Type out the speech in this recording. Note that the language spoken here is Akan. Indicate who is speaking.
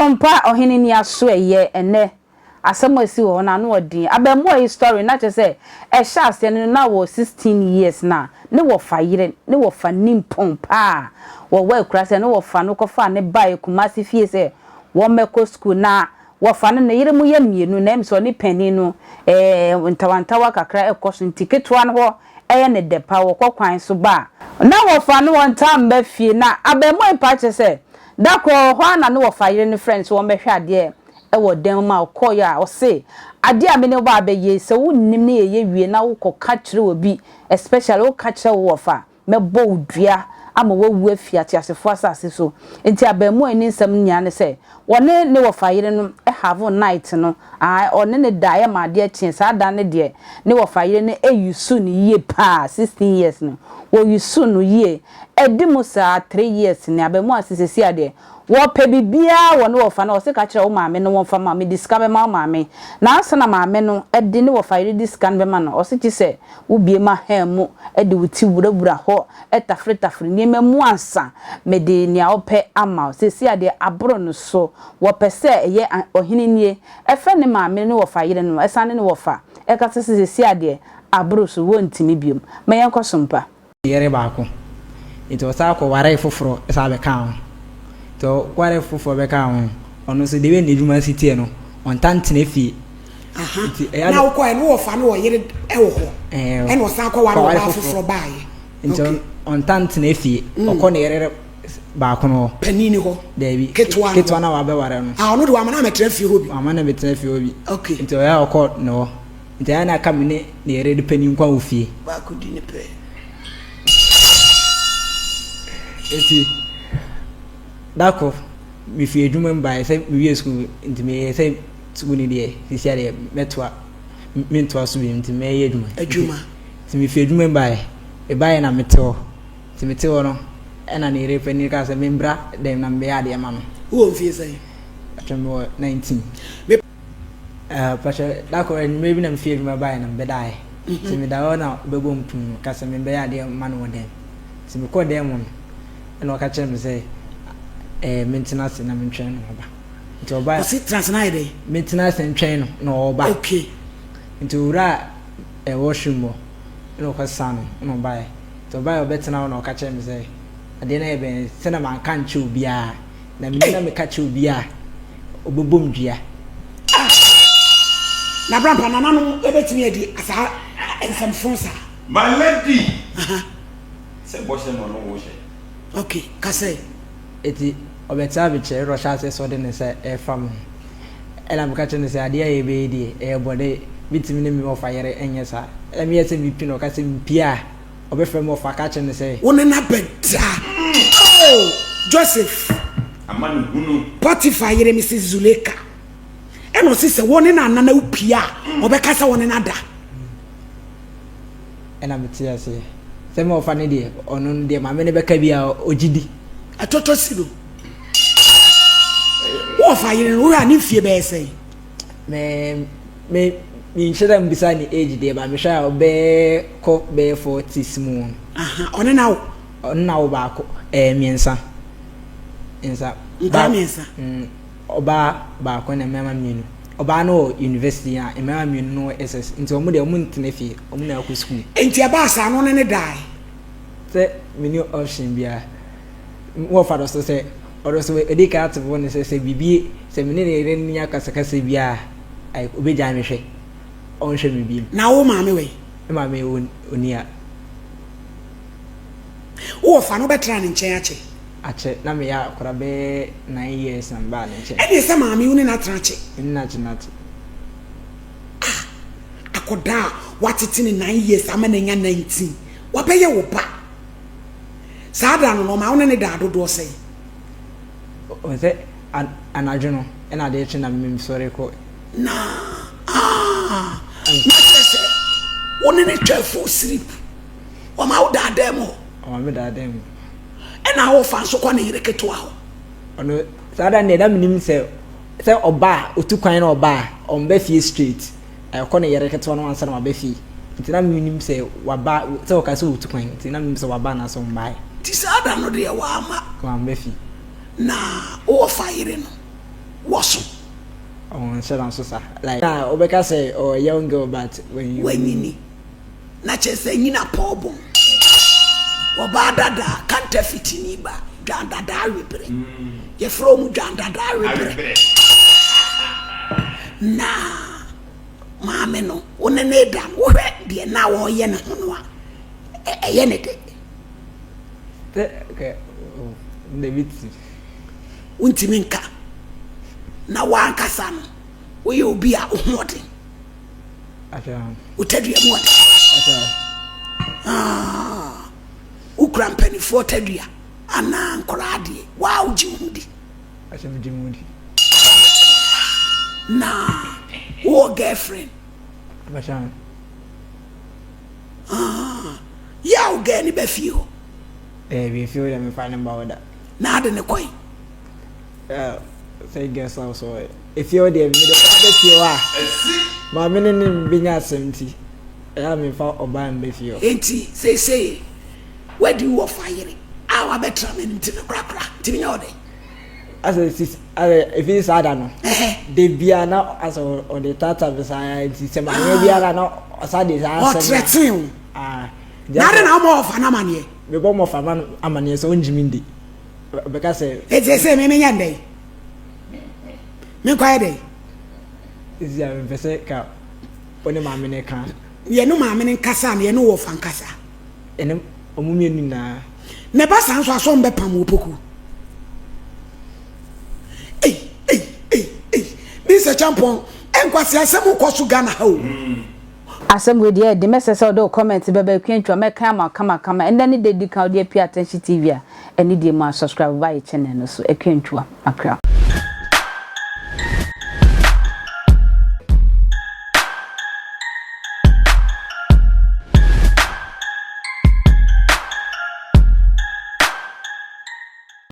Speaker 1: Pompa ohini ni aso eye ene asemo esi wo na no odin abemo e story na che say e sha ase no na wo 16 years na ne wo fa yire ne wo fa nim pompa wo wa kura se ne wo fa no ko fa ne bai kumasi fie se wo meko school na wo fa ne yire mu ye mienu na emso ni panin no ntawantawa kakra e koso ntiketo an ho eye ne depa wo kwakwan so ba na wo fa no won tam ba fie na abemo e pa che say dako ho na no wo fa yire ne friends wo mehwe ade e wo dem ma okoya o se ade a me ne ba ye se wo nim ne ye wie na wo koka kire obi especially wo ka kire wo fa me bo udua ama wo wu afia ti asefo asase so enti abemu ani nsam nya ne se wone ne wo fa yire no e have night no one ne dae ma de chien sa da ne de ne wo fa yire ne e yusu ne ye pa 16 years no wo yusu no ye edi mu sa 3 years ne abemu asese ade wo pe bibia wone wo fa na o se ka kire wo maame no won fa maame discover ma maame na asa na maame no edi ne wo fa yire discan be ma no o se ti se wo bie ma hemu edi wuti wurabura ho etafretafre ni memu ansa me de nia ope ama se ade abro no so wo pese eye ohini nie efe ne maame ne wo fa yire no esane ne wo fa e ka se ade abro so wo ntimi biom me yen kosompa
Speaker 2: yere baako ito sa ko ware foforo sa be kan to ware foforo be kan ono so de we ne dwuma sitie no on tantene fie
Speaker 3: na wo ko e no wo fa no wo yere e wo ho e no sa ko ware foforo baaye
Speaker 2: nti on tantene fie okọ ne yere baako no
Speaker 3: panini ho
Speaker 2: David ketwa na wa be ware no
Speaker 3: ono de wa na metra fie ho bi
Speaker 2: amana metra fie ho bi
Speaker 3: okay
Speaker 2: nti ya okọ no nti ya na kamine ne yere de panin kwa wo fie
Speaker 3: baako di ne pe
Speaker 2: eti dako mi fi edwuma mba se mi wie school nti me se school ni de sisi ade metwa mentwa so bi nti me ye edwuma nti mi fi edwuma mba e ba na meteo nti meteo no ena ne re pani ka se membra dem na mbe ade ma no
Speaker 3: wo mfie sai
Speaker 2: atwemo 19 pasha dako en maybe na mfie edwuma ba na mbe dai nti me da ona bebo mpum ka se mbe ade ma no dem nti me ko dem no eno ka chere me say maintenance na mentwen no ba nti oba
Speaker 3: o si transnaide
Speaker 2: maintenance ntwen no oba
Speaker 3: okay
Speaker 2: nti ura washroom mo eno ka sano no ba nti oba obetena no ka chere me say ade na ebe se na man kan che obi a na me na me ka che obi a obobom dua
Speaker 3: na brampa na nanu ebetimi adi asa ensam fonsa
Speaker 4: my lady se boshe no no wo she
Speaker 3: okay kase
Speaker 2: eti obeta be che Russia se so de ne se e fam ela me ka che ne se ade e be di e bode bitimi ne mi ofa yere enye sa e me yese mi pino ka se mpia obefre mo ofa ka che ne se
Speaker 3: wona na beda oh Joseph
Speaker 4: amani hunu
Speaker 3: Potiphar yere Mrs Zuleka eno si se wona na nana upia obeka sa wona na da
Speaker 2: ena metia se se mo ofa ne de onu de ma me ne beka bia ogidi
Speaker 3: atoto siro wo fa yire wo ani fie be sei
Speaker 2: me mi nshira mbisa ni age de ba me sha be ko be 40 smu
Speaker 3: one na wo
Speaker 2: ba ko miensa ensa
Speaker 3: ba miensa
Speaker 2: oba ba ko na mema mienu oba no university a mema mienu no ss nti omu de omu ntene fie omu na ko school
Speaker 3: enti aba sa no ne dai
Speaker 2: se mini option bia wo fa do so se odo so edika atbo ne se bibi se mini ne re nya kasakasa bia ai obeja me hwe on hwe bibi
Speaker 3: na wo maame we
Speaker 2: maame onia
Speaker 3: wo fa no betra ne nchen
Speaker 2: ache na me ya akora be 9 years and ba ne nchen
Speaker 3: e de se maame uni na tra che
Speaker 2: nna
Speaker 3: akoda watiti ne 9 years ama na nya 19 wabeye wo ba sada no ma wona ne da dodo sei
Speaker 2: o se anajuno ena de chi na me sorry ko
Speaker 3: na na se wona ne 12 sleep o ma wo da demo
Speaker 2: o me da demo
Speaker 3: ena wo fa so kwa ne yire keto aho
Speaker 2: ono sada ne da minim se oba otukwan na oba on be fie street ko ne yire keto no ansa na ba fie ntina minim se waba se o ka se otukwan ntina minim se waba na so mbai
Speaker 3: ti sada no de wa ama
Speaker 2: ko am be fie
Speaker 3: na wo fa yire no Waso.
Speaker 2: Oh, so sir. Like obeka say or young girl but when
Speaker 3: you na chese nyina problem. Oba dada kanta fitini ba. Dwan dada rebre. Ye from dwan dada rebre. Na maame no wonene dam wo hwe de na wo ye ne ho no a eye ne de
Speaker 2: okay David
Speaker 3: untimi nka na wa ankasa no wo ye obi a ohode
Speaker 2: acha
Speaker 3: utadua mu
Speaker 2: acha
Speaker 3: ukra mpanifo tadua ana nkora ade wa uji hudi
Speaker 2: acha mji mudi
Speaker 3: na wo girlfriend
Speaker 2: acha
Speaker 3: ya o girl ni be fio
Speaker 2: we feel them find about that
Speaker 3: na ade ne koi
Speaker 2: say guess also if you dey me the fio ah ma me ne binya asɛmti ya me fa oban be fio
Speaker 3: enti say where do you offer awa betra me ntime krakra tibinya ode
Speaker 2: as if it's ada no de bia na as on the tata beside se ma bia na asade sa
Speaker 3: asem na de na mo offer na mane
Speaker 2: me bo mo fa man amane so onjimi ndi because
Speaker 3: say me nya ndai me kwae dai
Speaker 2: is ya me pese ka oni ma me ne kan
Speaker 3: ye no ma me ne nkasa na ye no wo fa nkasa
Speaker 2: ene omumie ni na
Speaker 3: ne ba san so aso mbe pam opoku Mr. Champion enkwasi asem kosu Ghana ha o
Speaker 1: asem we dey the message do comment bebe kwentwa meka ma kama and then dey di ka dey pay attention TV a any dey ma subscribe by channel no so ekwentwa akra